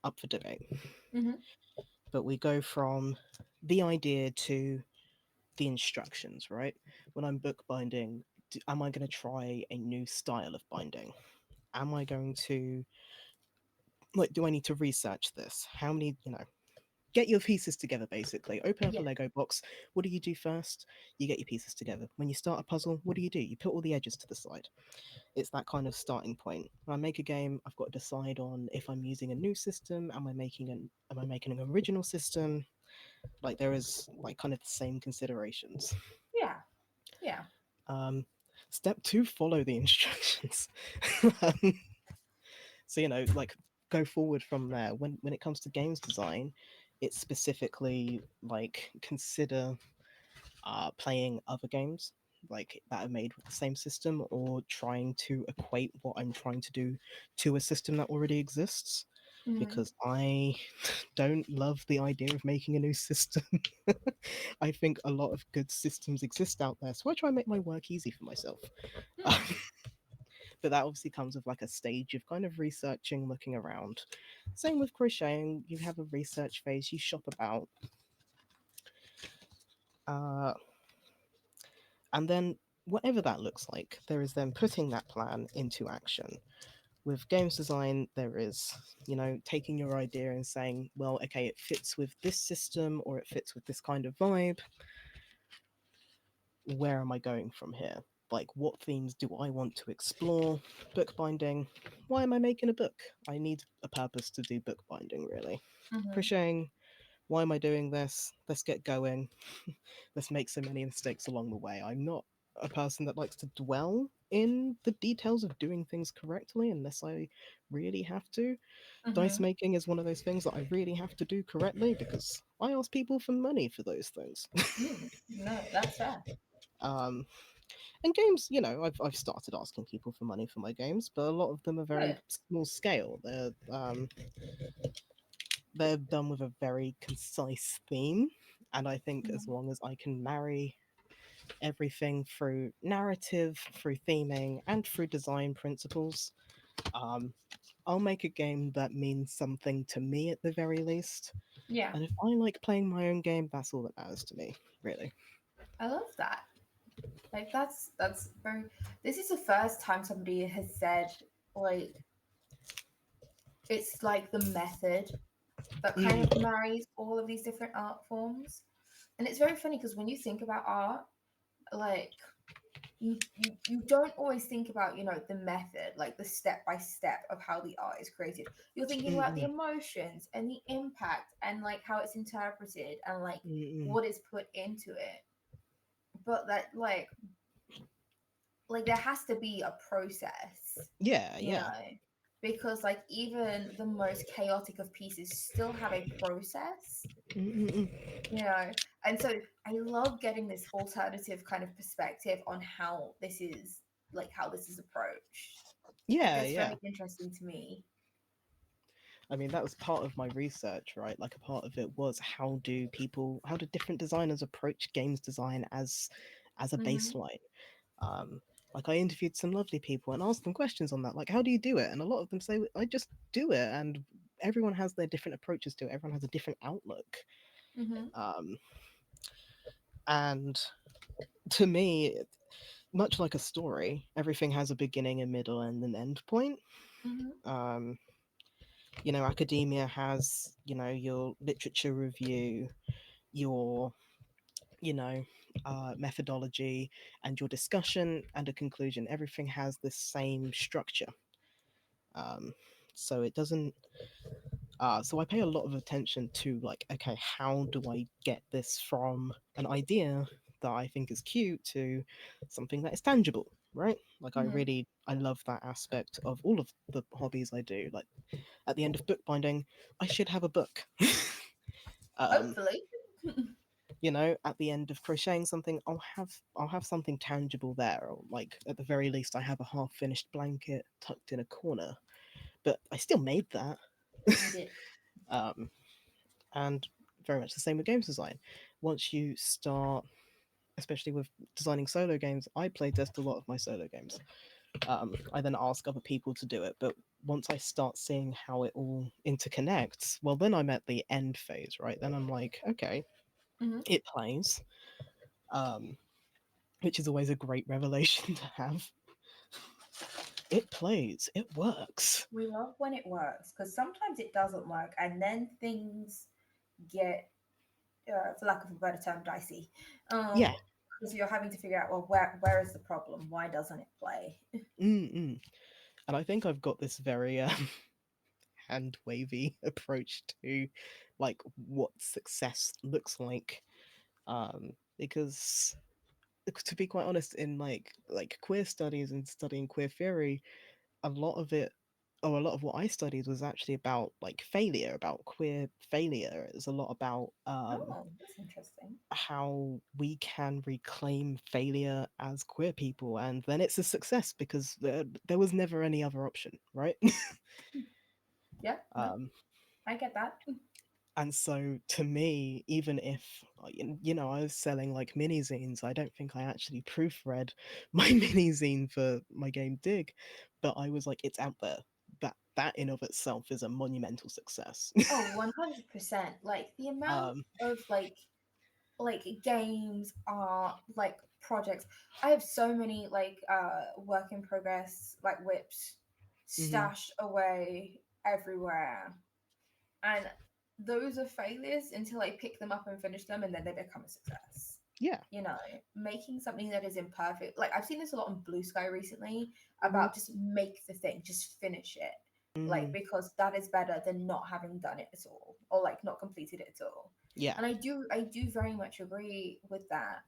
up for debate. Mm-hmm. But we go from the idea to the instructions, right? When I'm bookbinding, am I going to try a new style of binding? Am I going to, do I need to research this? How many, get your pieces together basically. Open up a Yeah. Lego box. What do you do first? You get your pieces together. When you start a puzzle, what do? You put all the edges to the side. It's that kind of starting point. When I make a game, I've got to decide on if I'm using a new system, am I making an original system? Like there is like kind of the same considerations. Yeah. Yeah. Um, Step two, follow the instructions. Um, so like go forward from there. When it comes to games design, it's specifically like consider playing other games like that are made with the same system or trying to equate what I'm trying to do to a system that already exists. Mm-hmm. Because I don't love the idea of making a new system. I think a lot of good systems exist out there, so I try and make my work easy for myself. Um, Hmm. but that obviously comes with like a stage of kind of researching, looking around. Same with crocheting, you have a research phase, you shop about, uh, and then whatever that looks like, there is then putting that plan into action. With games design, there is, taking your idea and saying, well, okay, it fits with this system or it fits with this kind of vibe. Where am I going from here? Like, what themes do I want to explore? Bookbinding. Why am I making a book? I need a purpose to do bookbinding, really. Mm-hmm. Crocheting. Why am I doing this? Let's get going. Let's make so many mistakes along the way. I'm not a person that likes to dwell in the details of doing things correctly unless I really have to. Dice Mm-hmm. making is one of those things that I really have to do correctly because I ask people for money for those things. Mm. No, that's fair. um, and games, I've started asking people for money for my games, but a lot of them are very Good. small scale. They're done with a very concise theme, and I think as Mm-hmm. long as I can marry everything through narrative, through theming, and through design principles, um, I'll make a game that means something to me at the very least. Yeah. And if I like playing my own game, that's all that matters to me, really. I love that. Like that's very. This is the first time somebody has said like it's like the method that kind of Mm, marries all of these different art forms. And it's very funny because when you think about art, like you don't always think about, the method, like the step by step of how the art is created. You're thinking about the mm, emotions and the impact and like how it's interpreted and like mm, mm. what is put into it. But that like there has to be a process, Yeah, you yeah. know, because like even the most chaotic of pieces still have a process, Mm, mm, mm. you know. And so I love getting this alternative kind of perspective on how this is like how this is approached. Like Yeah, that's yeah. very interesting to me. I mean, that was part of my research, right? Like a part of it was how do different designers approach games design as a Mm-hmm. baseline? Um, like I interviewed some lovely people and asked them questions on that, like how do you do it? And a lot of them say I just do it, and everyone has their different approaches to it. Everyone has a different outlook, Mm-hmm. um, and to me, much like a story, everything has a beginning, a middle, and an end point. Mm-hmm. Um, Academia has your literature review, your you know methodology, and your discussion and a conclusion. Everything has the same structure. um, so it doesn't so I pay a lot of attention to, like, okay, how do I get this from an idea that I think is cute to something that is tangible, right? Like Mm-hmm. I love that aspect of all of the hobbies I do. Like at the end of bookbinding, I should have a book. um, Hopefully. at the end of crocheting something, I'll have something tangible there, or like at the very least I have a half finished blanket tucked in a corner, but I still made that. You did. um, and very much the same with games design. Once you start, especially with designing solo games, I play test a lot of my solo games. I then ask other people to do it, but once I start seeing how it all interconnects, well, then I'm at the end phase, right? Then I'm like, okay, Hmm. it plays, um, which is always a great revelation to have. It plays, it works. We love when it works because sometimes it doesn't work, and then things get, for lack of a better term, dicey. Yeah. Because you're having to figure out, well, where is the problem? Why doesn't it play? Mm-mm. And I think I've got this very hand wavy approach to like what success looks like. Because to be quite honest, in like queer studies and studying queer theory, a lot of it, or a lot of what I studied was actually about like failure, about queer failure. It's a lot about Oh, that's interesting. how we can reclaim failure as queer people, and then it's a success because there was never any other option, right? Yeah, no, um, I get that. and so to me, even if I was selling like mini zines, I don't think I actually proofread my mini zine for my game Dig, but I was like, it's out there. That in of itself is a monumental success. Oh, 100%. Like the amount um, of like games, art, like projects. I have so many like work in progress like whips mhm. stashed away everywhere. And those are failures until I pick them up and finish them, and then they become a success. Yeah. You know, making something that is imperfect. Like I've seen this a lot on Blue Sky recently Mhm. about just make the thing, just finish it. Like Mm, because that is better than not having done it at all or like not completed it at all. yeah. And I do very much agree with that.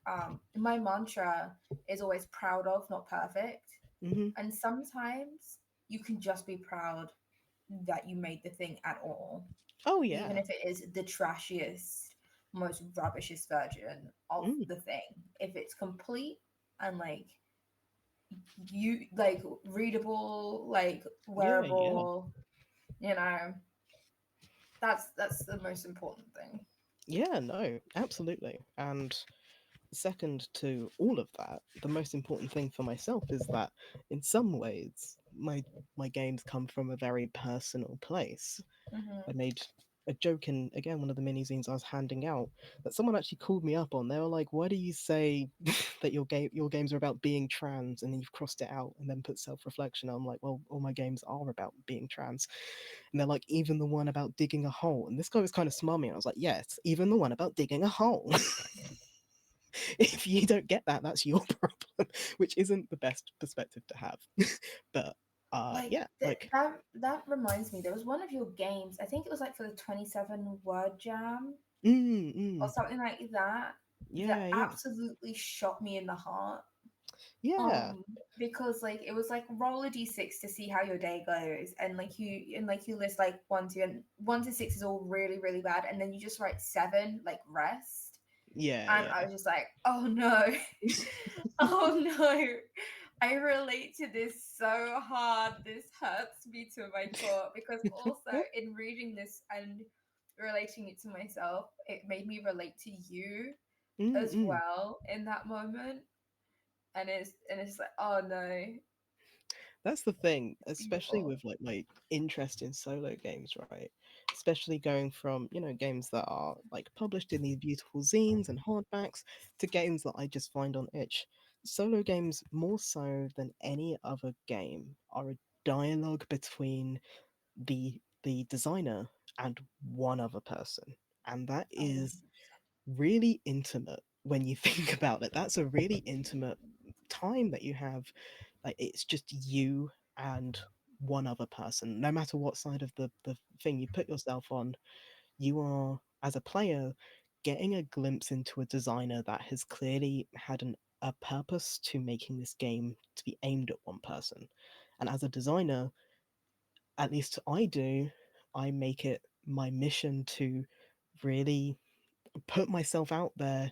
My mantra is always proud of, not perfect. Mhm. And sometimes you can just be proud that you made the thing at all, Oh even yeah. if it is the trashiest, most rubbishest version of Mm, the thing. If it's complete and like you like readable, like yeah. Yeah. wearable, you know, that's the most important thing. Yeah. No. Absolutely. And second to all of that, the most important thing for myself is that in some ways my games come from a very personal place. I Hmm. made a joke in again one of the mini zines I was handing out that someone actually called me up on. They were like, "Why do you say that your games are about being trans and then you've crossed it out and then put self-reflection?" I'm like, "Well, all my games are about being trans." And they're like, "Even the one about digging a hole." And this guy was kind of smarmy. I was like, "Yes, even the one about digging a hole." If you don't get that, that's your problem, which isn't the best perspective to have. But Like yeah, like that reminds me, there was one of your games, I think it was like for the 27 word jam or mm, something like that, that yeah, yeah, absolutely shot me in the heart. yeah, Because like it was like roll a d6 to see how your day goes, and you list like 1 2, and 1 to 6 is all really really bad, and then you just write 7 like rest. yeah, And I yeah. was just like, oh no. Oh no, I relate to this so hard. This hurts me to my core because also in reading this and relating it to myself, it made me relate to you as Mm. well in that moment. And it's like, oh no, That's the thing, it's especially beautiful. with like my interest in solo games, right? Especially going from, games that are like published in these beautiful zines and hardbacks to games that I just find on itch. Solo games, more so than any other game, are a dialogue between the designer and one other person. And that Oh, is 100%. really intimate when you think about it. That's a really intimate time that you have. Like it's just you and one other person. No matter what side of the thing you put yourself on, you are as a player getting a glimpse into a designer that has clearly had a purpose to making this game to be aimed at one person. And as a designer, at least I do, I make it my mission to really put myself out there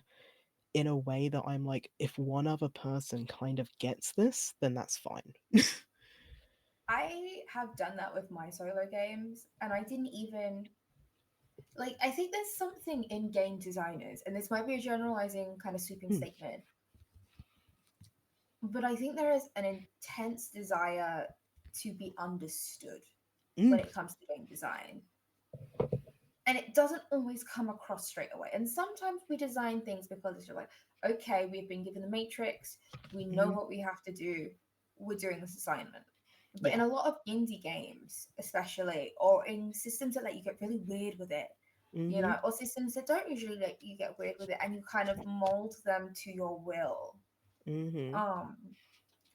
in a way that I'm like, if one other person kind of gets this, then that's fine. I have done that with my solo games, and I didn't even like I think there's something in game designers, and this might be a generalizing kind of sweeping Mm, statement, but I think there is an intense desire to be understood when mm, it comes to game design. And it doesn't always come across straight away. And sometimes we design things because it's just like, okay, we've been given the matrix, we know mm, what we have to do, we're doing this assignment. But in yeah. a lot of indie games, especially, or in systems that let you get really weird with it, Mm-hmm. or systems that don't usually let you get weird with it, and you kind of mold them to your will. Mm-hmm. Um,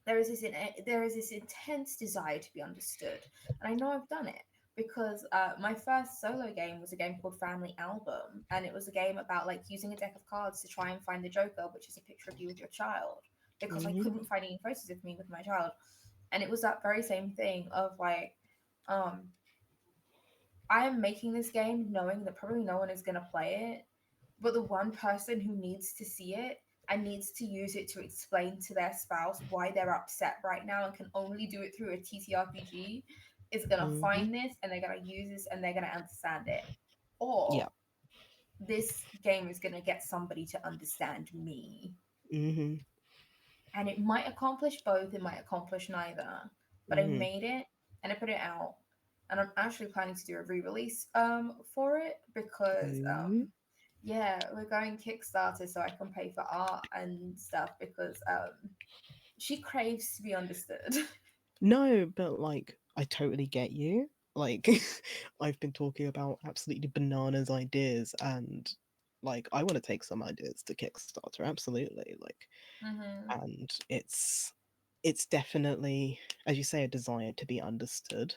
there is this intense desire to be understood, and I know I've done it because my first solo game was a game called Family Album, and it was a game about like using a deck of cards to try and find the Joker, which is a picture of you with your child, because I Mm-hmm. couldn't find any photos of me with my child, and it was that very same thing of like, um, I am making this game knowing that probably no one is going to play it, but the one person who needs to see it and needs to use it to explain to their spouse why they're upset right now and can only do it through a TTRPG is going to Mm-hmm. find this and they're going to use this and they're going to understand it. Yeah. Or this game is going to get somebody to understand me. Mm-hmm. And it might accomplish both, it might accomplish neither. But I Mm-hmm. made it and I put it out. And I'm actually planning to do a re-release for it because Mm-hmm. yeah, we're going Kickstarter so I can pay for art and stuff because she craves to be understood. No, but like, I totally get you. Like, I've been talking about absolutely bananas ideas, and like, I want to take some ideas to Kickstarter, absolutely. Like, Mm-hmm. and it's definitely, as you say, a desire to be understood.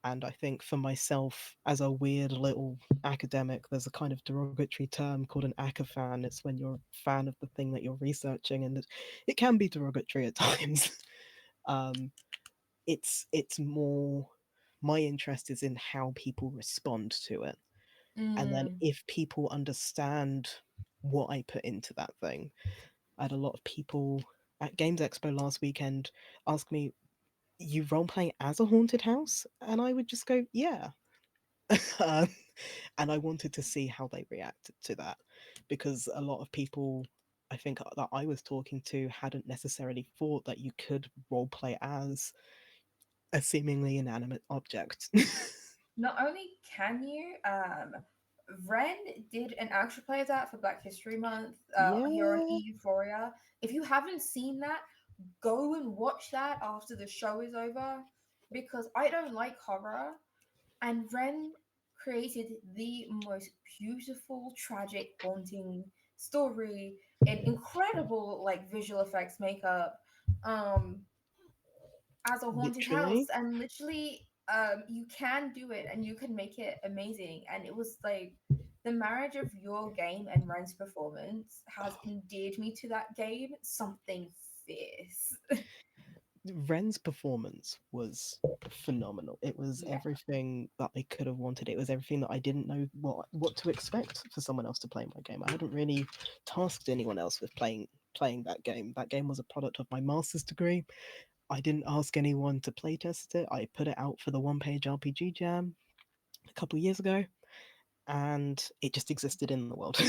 And I think for myself, as a weird little academic, there's a kind of derogatory term called an acafan. It's when you're a fan of the thing that you're researching, and it can be derogatory at times. um, it's more, my interest is in how people respond to it, and then Mm. if people understand what I put into that thing. I had a lot of people at Games Expo last weekend ask me, "You role playing as a haunted house?" And I would just go, "Yeah." um, and I wanted to see how they reacted to that, because a lot of people, I think, that I was talking to hadn't necessarily thought that you could role play as a seemingly inanimate object. Not only can you, Ren did an actual play of that for Black History Month here on Yeah. Euphoria. If you haven't seen that, go and watch that after the show is over because I don't like horror. And Ren created the most beautiful, tragic, haunting story in incredible like visual effects makeup. Um, as a haunted house Literally. and literally you can do it and you can make it amazing and it was like the marriage of your game and Ren's performance has endeared me to that game something fierce. Ren's performance was phenomenal. It was Yeah. everything that I could have wanted. It was everything that I didn't know what to expect for someone else to play my game. I hadn't really tasked anyone else with playing that game. That game was a product of my master's degree. I didn't ask anyone to playtest it. I put it out for the one page RPG jam a couple of years ago, and it just existed in the world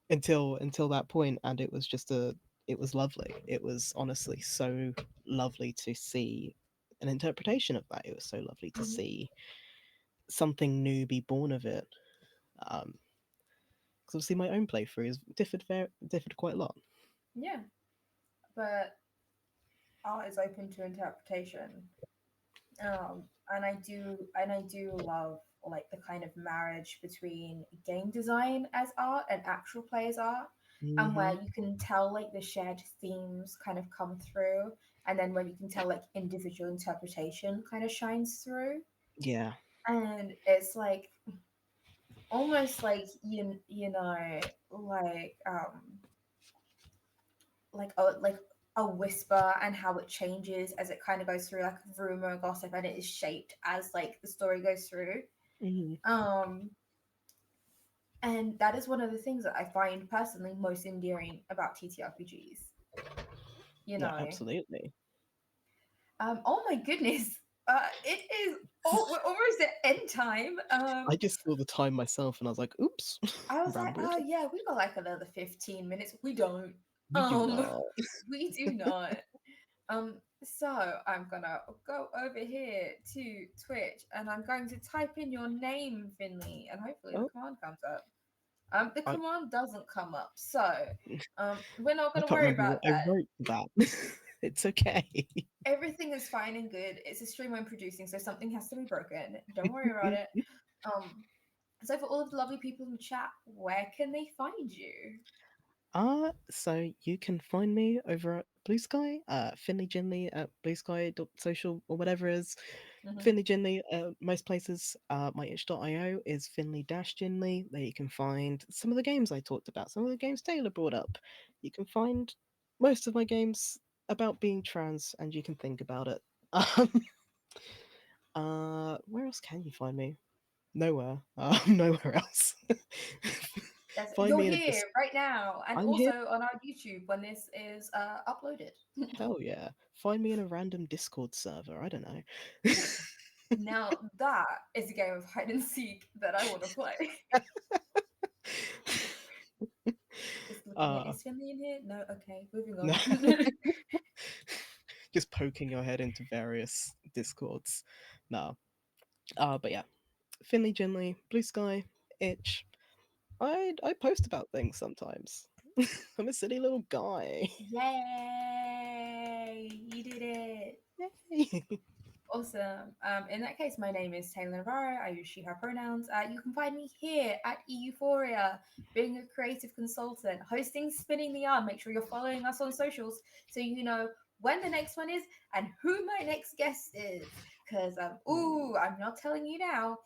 until that point, and it was just a it was lovely. It was honestly so lovely to see an interpretation of that. It was so lovely to Hmm. see something new be born of it. Because obviously my own playthrough is differed quite a lot. Yeah, but art is open to interpretation. And I do love like the kind of marriage between game design as art and actual play as art, and where Hmm. you can tell like the shared themes kind of come through, and then when you can tell like individual interpretation kind of shines through, Yeah. and it's like almost like like a whisper and how it changes as it kind of goes through like rumor and gossip and it is shaped as like the story goes through. Hmm. um and that is one of the things that I find personally most endearing about TTRPGs, you No, know. absolutely. Oh my goodness. It is. Oh, we're almost at end time. I just saw the time myself and I was like, oops, I was like, rambled. oh yeah, we got like another 15 minutes. We don't. We do Um, not. we do not. So I'm gonna go over here to Twitch and I'm going to type in your name, Finley, and hopefully the Oh, command comes up. The I, command doesn't come up, so we're not I gonna can't worry remember about what I that. wrote for that. It's okay. Everything is fine and good. It's a stream I'm producing, so something has to be broken. Don't worry about it. Um, so for all of the lovely people in the chat, where can they find you? So you can find me over at Blue Sky, Finley Ginley at bluesky.social or whatever it is. Hmm. Finley Ginley, most places. My itch.io is Finley-Ginley. There you can find some of the games I talked about, some of the games Taylor brought up. You can find most of my games about being trans, and you can think about it. Um, where else can you find me? Nowhere. Nowhere else. Yes, Find you're me in a here right now, and I'm here. also on our YouTube when this is uploaded. Hell yeah. Find me in a random Discord server. I don't know. Ooh, now that is a game of hide and seek that I want to play. Just looking at uh is Finley in here? No, okay, moving no. on. Just poking your head into various discords. No. But yeah. Finley Ginley, Blue Sky, Itch. I post about things sometimes. I'm a silly little guy. Yay! You did it. Yay. Awesome. In that case, my name is Taylor Navarro. I use she, her pronouns. You can find me here at Euphoria, being a creative consultant, hosting Spinning the Yarn. Make sure you're following us on socials so you know when the next one is and who my next guest is. Because, Ooh. I'm not telling you now.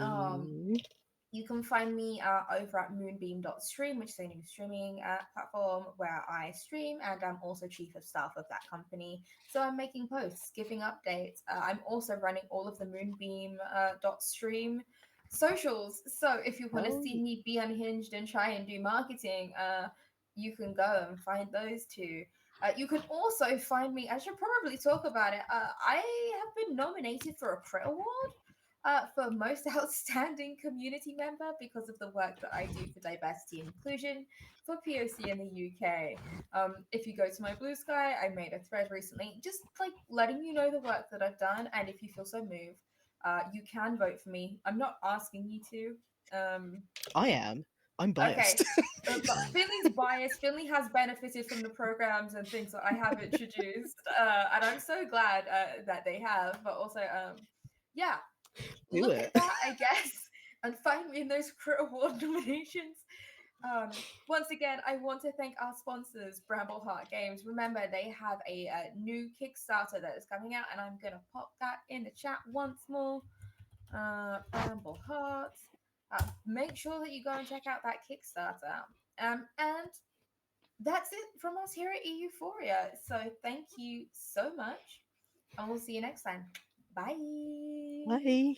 Um, Ooh. you can find me over at moonbeam.stream, which is a new streaming platform where I stream, and I'm also chief of staff of that company. So I'm making posts, giving updates. I'm also running all of the moonbeam dot stream socials. So if you want to Oh, see me be unhinged and try and do marketing, you can go and find those two. You can also find me. I should probably talk about it. I have been nominated for a Crit Award for most outstanding community member because of the work that I do for diversity and inclusion for POC in the UK. If you go to my Blue Sky, I made a thread recently just like letting you know the work that I've done. And if you feel so moved, you can vote for me. I'm not asking you to. I am. I'm Okay. biased. But Finley's biased. Finley has benefited from the programs and things that I have introduced, and I'm so glad that they have. But also, yeah, Do look it. at that, I guess, and find me in those Crit Award nominations. Once again, I want to thank our sponsors, Brambleheart Games. Remember, they have a new Kickstarter that is coming out, and I'm going to pop that in the chat once more. Brambleheart. Make sure that you go and check out that Kickstarter. And that's it from us here at Euphoria. So thank you so much, and we'll see you next time. Bye. Bye.